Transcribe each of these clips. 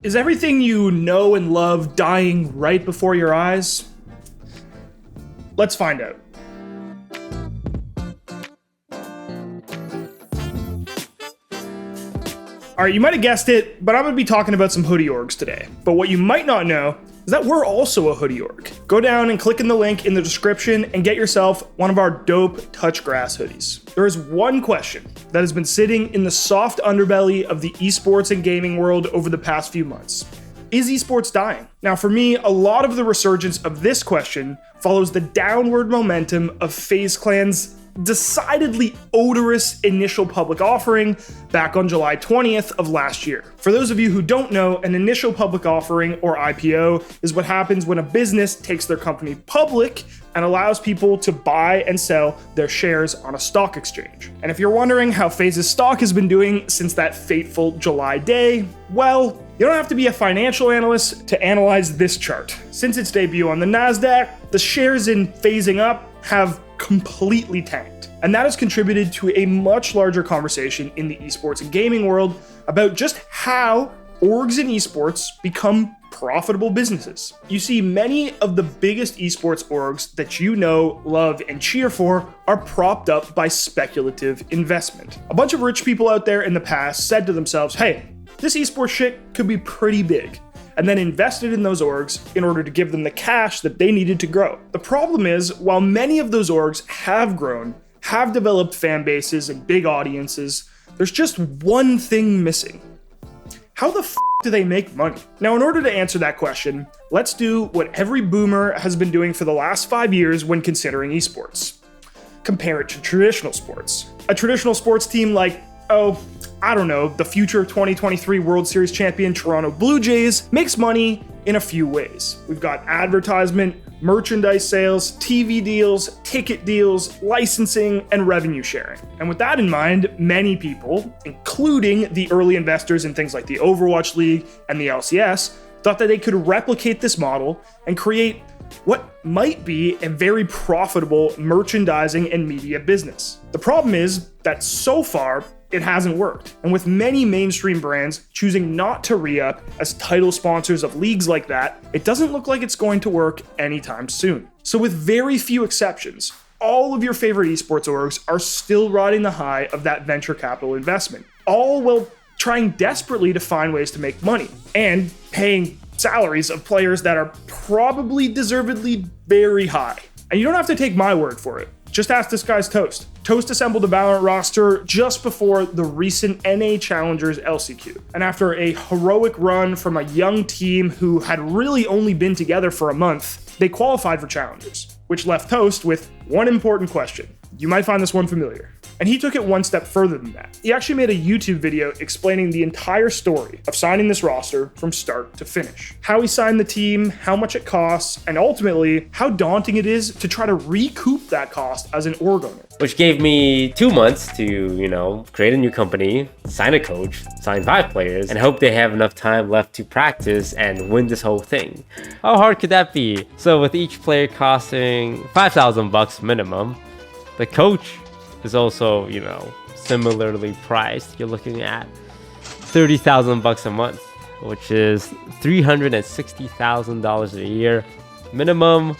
Is everything you know and love dying right before your eyes? Let's find out. All right, you might have guessed it, but I'm going to be talking about some hoodie orgs today. But what you might not know is that we're also a hoodie org. Go down and click in the link in the description and get yourself one of our dope Touch Grass hoodies. There is one question that has been sitting in the soft underbelly of the esports and gaming world over the past few months. Is esports dying? Now, for me, a lot of the resurgence of this question follows the downward momentum of FaZe Clan's decidedly odorous initial public offering back on July 20th of last year. For those of you who don't know, an initial public offering, or IPO, is what happens when a business takes their company public and allows people to buy and sell their shares on a stock exchange. And if you're wondering how FaZe's stock has been doing since that fateful July day, well, you don't have to be a financial analyst to analyze this chart. Since its debut on the NASDAQ, the shares in Phasing Up have completely tanked. And that has contributed to a much larger conversation in the esports and gaming world about just how orgs in esports become profitable businesses. You see, many of the biggest esports orgs that you know, love, and cheer for are propped up by speculative investment. A bunch of rich people out there in the past said to themselves, hey, this esports shit could be pretty big, and then invested in those orgs in order to give them the cash that they needed to grow. The problem is, while many of those orgs have grown, have developed fan bases and big audiences, there's just one thing missing. How the f do they make money? Now, in order to answer that question, let's do what every boomer has been doing for the last 5 years when considering esports. Compare it to traditional sports. A traditional sports team like, I don't know, the future 2023 World Series champion Toronto Blue Jays makes money in a few ways. We've got advertisement, merchandise sales, TV deals, ticket deals, licensing, and revenue sharing. And with that in mind, many people, including the early investors in things like the Overwatch League and the LCS, thought that they could replicate this model and create what might be a very profitable merchandising and media business. The problem is that so far, it hasn't worked. And with many mainstream brands choosing not to re-up as title sponsors of leagues like that, it doesn't look like it's going to work anytime soon. So with very few exceptions, all of your favorite esports orgs are still riding the high of that venture capital investment, all while trying desperately to find ways to make money and paying salaries of players that are probably deservedly very high. And you don't have to take my word for it. Just ask this guy's Toast. Toast assembled a Valorant roster just before the recent NA Challengers LCQ. And after a heroic run from a young team who had really only been together for a month, they qualified for Challengers, which left Toast with one important question. You might find this one familiar. And he took it one step further than that. He actually made a YouTube video explaining the entire story of signing this roster from start to finish. How he signed the team, how much it costs, and ultimately how daunting it is to try to recoup that cost as an org owner. Which gave me 2 months to, create a new company, sign a coach, sign 5 players, and hope they have enough time left to practice and win this whole thing. How hard could that be? So with each player costing $5,000 minimum, the coach is also, similarly priced. You're looking at $30,000 a month, which is $360,000 a year minimum.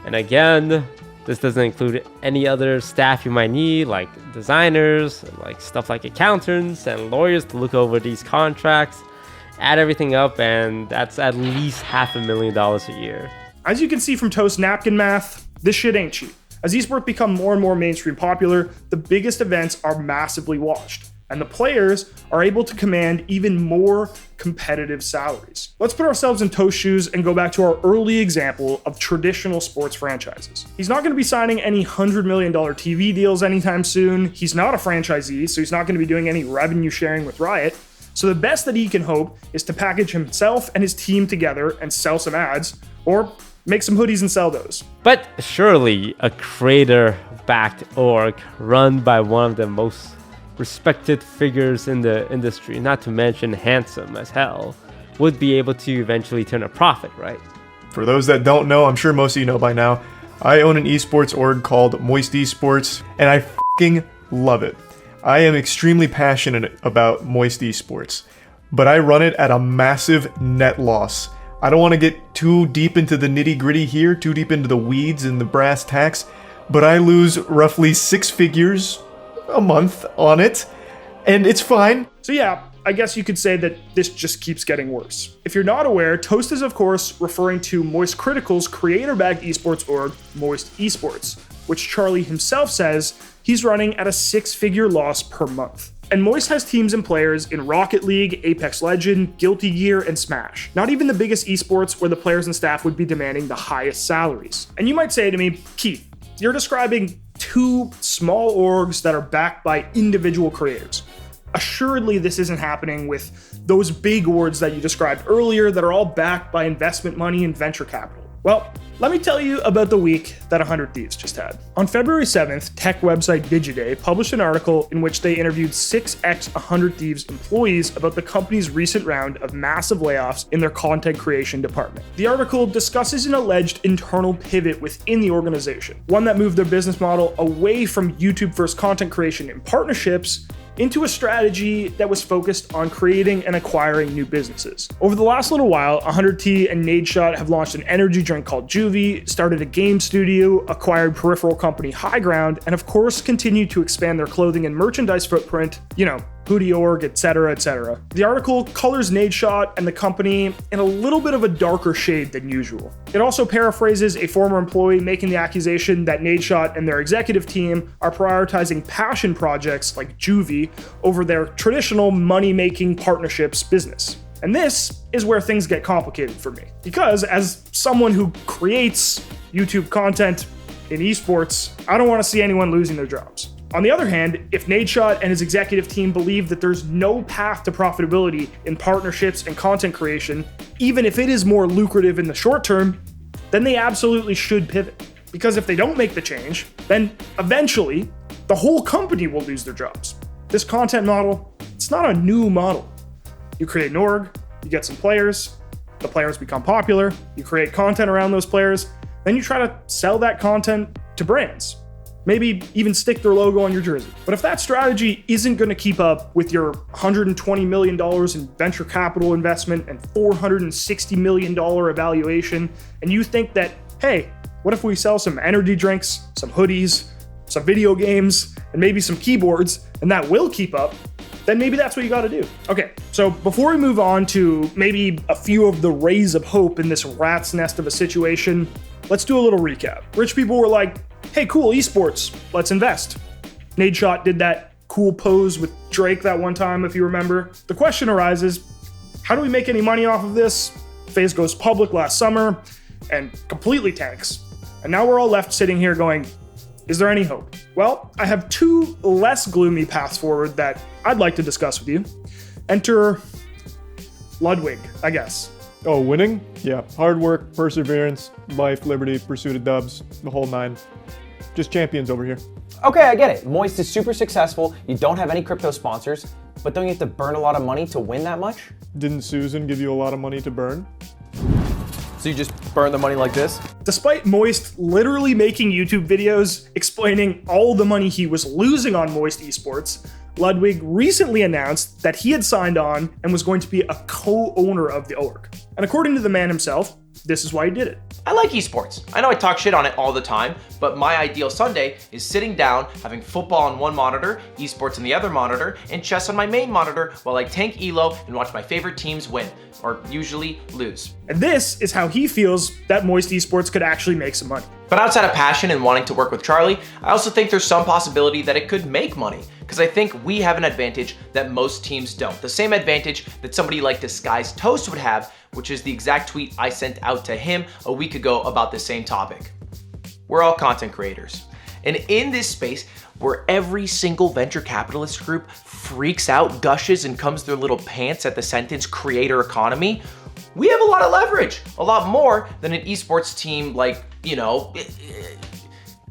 And again, this doesn't include any other staff you might need, like designers, like stuff like accountants and lawyers to look over these contracts. Add everything up, and that's at least $500,000 a year. As you can see from Toast napkin math, this shit ain't cheap. As esports become more and more mainstream popular, the biggest events are massively watched, and the players are able to command even more competitive salaries. Let's put ourselves in Toast's shoes and go back to our early example of traditional sports franchises. He's not going to be signing any $100 million TV deals anytime soon. He's not a franchisee, so he's not going to be doing any revenue sharing with Riot. So the best that he can hope is to package himself and his team together and sell some ads, or make some hoodies and sell those. But surely a creator-backed org run by one of the most respected figures in the industry, not to mention handsome as hell, would be able to eventually turn a profit, right? For those that don't know, I'm sure most of you know by now, I own an esports org called Moist Esports, and I f***ing love it. I am extremely passionate about Moist Esports. but I run it at a massive net loss. I don't want to get too deep into the nitty-gritty here, too deep into the weeds and the brass tacks, but I lose roughly 6 figures a month on it, and it's fine. So yeah, I guess you could say that this just keeps getting worse. If you're not aware, Toast is of course referring to Moist Critical's creator-backed esports org, Moist Esports, which Charlie himself says he's running at a 6-figure loss per month. And Moist has teams and players in Rocket League, Apex Legend, Guilty Gear, and Smash. Not even the biggest esports where the players and staff would be demanding the highest salaries. And you might say to me, Keith, you're describing 2 small orgs that are backed by individual creators. Assuredly, this isn't happening with those big orgs that you described earlier that are all backed by investment money and venture capital. Well, let me tell you about the week that 100 Thieves just had. On February 7th, tech website Digiday published an article in which they interviewed 6 ex-100 Thieves employees about the company's recent round of massive layoffs in their content creation department. The article discusses an alleged internal pivot within the organization, one that moved their business model away from YouTube-first content creation and partnerships into a strategy that was focused on creating and acquiring new businesses. Over the last little while, 100T and Nadeshot have launched an energy drink called Juvie, started a game studio, acquired peripheral company High Ground, and of course continued to expand their clothing and merchandise footprint, Hoodie org, etc., etc. The article colors Nadeshot and the company in a little bit of a darker shade than usual. It also paraphrases a former employee making the accusation that Nadeshot and their executive team are prioritizing passion projects like Juvie over their traditional money-making partnerships business. And this is where things get complicated for me. Because as someone who creates YouTube content in esports, I don't want to see anyone losing their jobs. On the other hand, if Nadeshot and his executive team believe that there's no path to profitability in partnerships and content creation, even if it is more lucrative in the short term, then they absolutely should pivot. Because if they don't make the change, then eventually the whole company will lose their jobs. This content model, it's not a new model. You create an org, you get some players, the players become popular, you create content around those players, then you try to sell that content to brands. Maybe even stick their logo on your jersey. But if that strategy isn't going to keep up with your $120 million in venture capital investment and $460 million evaluation, and you think that, hey, what if we sell some energy drinks, some hoodies, some video games, and maybe some keyboards, and that will keep up, then maybe that's what you got to do. Okay, so before we move on to maybe a few of the rays of hope in this rat's nest of a situation, let's do a little recap. Rich people were like, hey, cool, esports, let's invest. Nadeshot did that cool pose with Drake that one time, if you remember. The question arises, how do we make any money off of this? FaZe goes public last summer and completely tanks. And now we're all left sitting here going, is there any hope? Well, I have 2 less gloomy paths forward that I'd like to discuss with you. Enter Ludwig, I guess. Oh, winning? Yeah, hard work, perseverance, life, liberty, pursuit of dubs, the whole 9. Just champions over here. Okay, I get it. Moist is super successful, you don't have any crypto sponsors, but don't you have to burn a lot of money to win that much? Didn't Susan give you a lot of money to burn? So you just burn the money like this? Despite Moist literally making YouTube videos explaining all the money he was losing on Moist Esports, Ludwig recently announced that he had signed on and was going to be a co-owner of the org. And according to the man himself, this is why he did it. I like esports. I know I talk shit on it all the time, but my ideal Sunday is sitting down, having football on one monitor, esports on the other monitor, and chess on my main monitor while I tank elo and watch my favorite teams win, or usually lose. And this is how he feels that Moist Esports could actually make some money. But outside of passion and wanting to work with Charlie, I also think there's some possibility that it could make money, because I think we have an advantage that most teams don't. The same advantage that somebody like Disguised Toast would have, which is the exact tweet I sent out to him a week ago about the same topic. We're all content creators. And in this space, where every single venture capitalist group freaks out, gushes, and comes their little pants at the sentence creator economy, we have a lot of leverage, a lot more than an esports team like,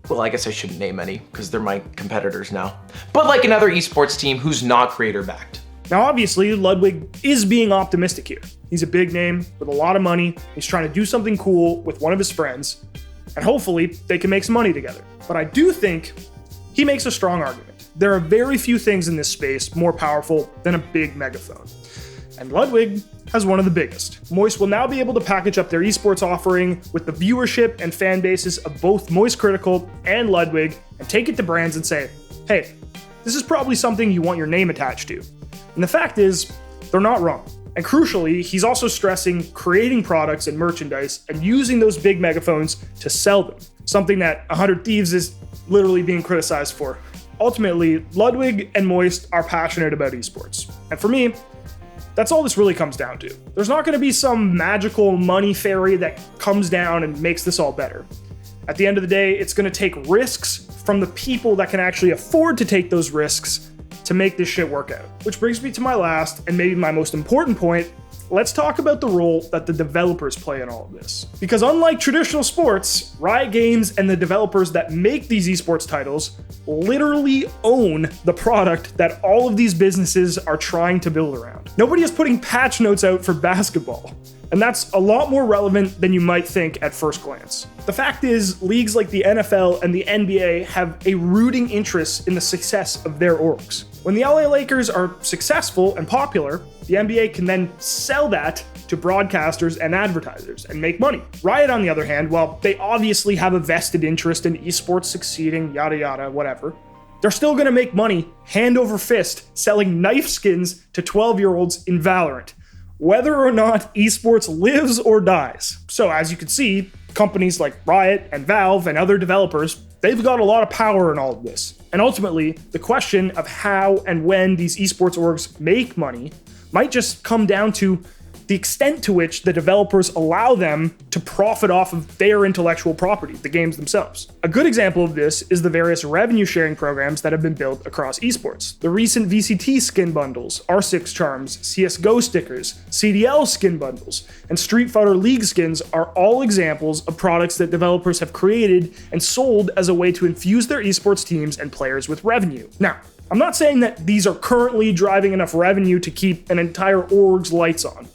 well, I guess I shouldn't name any because they're my competitors now, but like another esports team who's not creator backed. Now, obviously, Ludwig is being optimistic here. He's a big name with a lot of money. He's trying to do something cool with one of his friends, and hopefully they can make some money together. But I do think he makes a strong argument. There are very few things in this space more powerful than a big megaphone. and Ludwig has one of the biggest. Moist will now be able to package up their esports offering with the viewership and fan bases of both Moist Critical and Ludwig and take it to brands and say, hey, this is probably something you want your name attached to. And the fact is, they're not wrong. And crucially, he's also stressing creating products and merchandise and using those big megaphones to sell them, something that 100 Thieves is literally being criticized for. Ultimately, Ludwig and Moist are passionate about esports. And for me, that's all this really comes down to. There's not going to be some magical money fairy that comes down and makes this all better. At the end of the day, it's going to take risks from the people that can actually afford to take those risks to make this shit work out. Which brings me to my last and maybe my most important point. Let's talk about the role that the developers play in all of this. Because unlike traditional sports, Riot Games and the developers that make these esports titles literally own the product that all of these businesses are trying to build around. Nobody is putting patch notes out for basketball. And that's a lot more relevant than you might think at first glance. The fact is, leagues like the NFL and the NBA have a rooting interest in the success of their orgs. When the LA Lakers are successful and popular, the NBA can then sell that to broadcasters and advertisers and make money. Riot, on the other hand, while they obviously have a vested interest in esports succeeding, yada yada, whatever, they're still gonna make money hand over fist selling knife skins to 12-year-olds in Valorant, whether or not esports lives or dies. So as you can see, companies like Riot and Valve and other developers, they've got a lot of power in all of this. And ultimately, the question of how and when these esports orgs make money might just come down to the extent to which the developers allow them to profit off of their intellectual property, the games themselves. A good example of this is the various revenue sharing programs that have been built across esports. The recent VCT skin bundles, R6 charms, CSGO stickers, CDL skin bundles, and Street Fighter League skins are all examples of products that developers have created and sold as a way to infuse their esports teams and players with revenue. Now, I'm not saying that these are currently driving enough revenue to keep an entire org's lights on,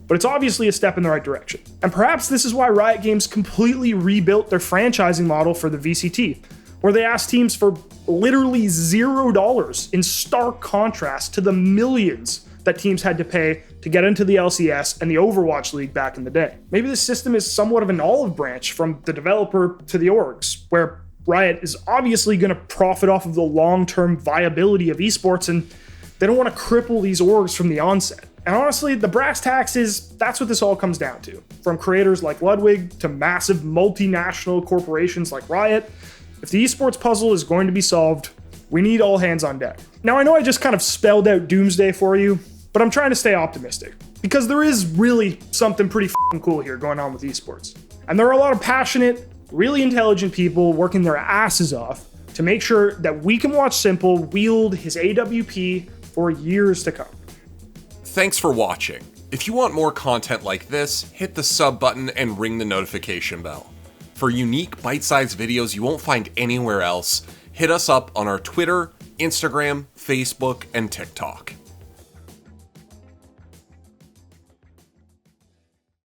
but it's obviously a step in the right direction. And perhaps this is why Riot Games completely rebuilt their franchising model for the VCT, where they asked teams for literally $0 in stark contrast to the millions that teams had to pay to get into the LCS and the Overwatch League back in the day. Maybe this system is somewhat of an olive branch from the developer to the orgs, where Riot is obviously going to profit off of the long-term viability of esports, and they don't want to cripple these orgs from the onset. And honestly, the brass tacks is that's what this all comes down to. From creators like Ludwig to massive multinational corporations like Riot, if the esports puzzle is going to be solved, we need all hands on deck. Now, I know I just kind of spelled out doomsday for you, but I'm trying to stay optimistic because there is really something pretty f***ing cool here going on with esports. And there are a lot of passionate, really intelligent people working their asses off to make sure that we can watch Simple wield his AWP for years to come. Thanks for watching. If you want more content like this, hit the sub button and ring the notification bell. For unique bite-sized videos you won't find anywhere else, hit us up on our Twitter, Instagram, Facebook, and TikTok.